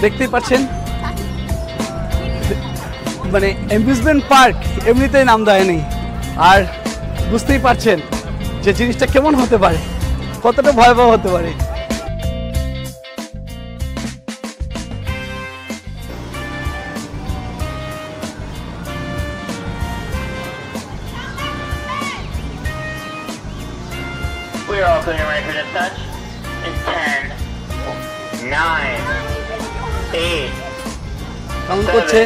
দেখতেই পাচ্ছেন মানে অ্যামিউজমেন্ট পার্ক এমনিতেই নাম দেয়নি, আর বুঝতেই পারছেন যে জিনিসটা কেমন হতে পারে, কতটা ভয়াবহ হতে পারে। We are all clear right for dispatch in 10, 9, 8. Count করছে।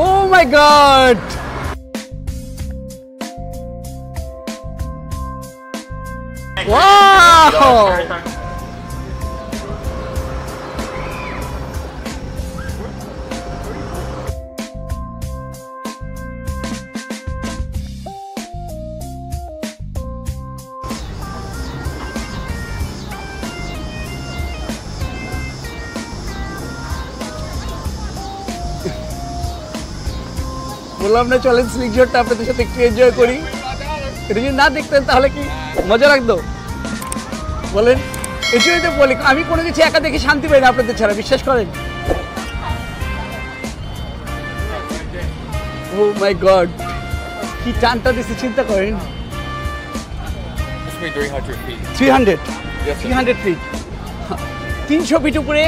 Oh my god! Wow! বললাম না চলেন স্লিংশটটা আপনাদের সাথে একটু এনজয় করি। এটা যদি না দেখতেন তাহলে কি মজা লাগতো বলেন? এটাই তো বলি, আমি কোনো কিছু একা দেখে শান্তি পাই না আপনাদের ছাড়া, বিশ্বাস করেন। ও মাই গড, কি টানটা দিচ্ছে চিন্তা করেন। 300 ফিট, 300 ফিট উপরে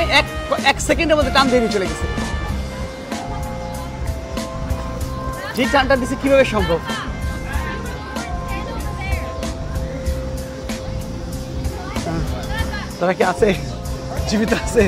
এক সেকেন্ডের মধ্যে টান দিয়ে চলে গেছে। যে টানটা দিচ্ছে কিভাবে সম্ভব? তারা কি আছে, জীবিত আছে?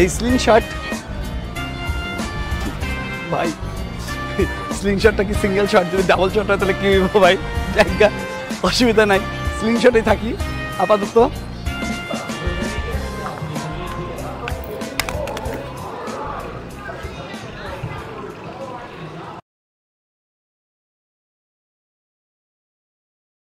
এই স্লিংশট ভাই, স্লিংশটটা কি সিঙ্গেল শট? যদি ডাবল শট হয় তাহলে কি হইব ভাই? অসুবিধা নাই, স্লিংশটেই থাকি আপাতত।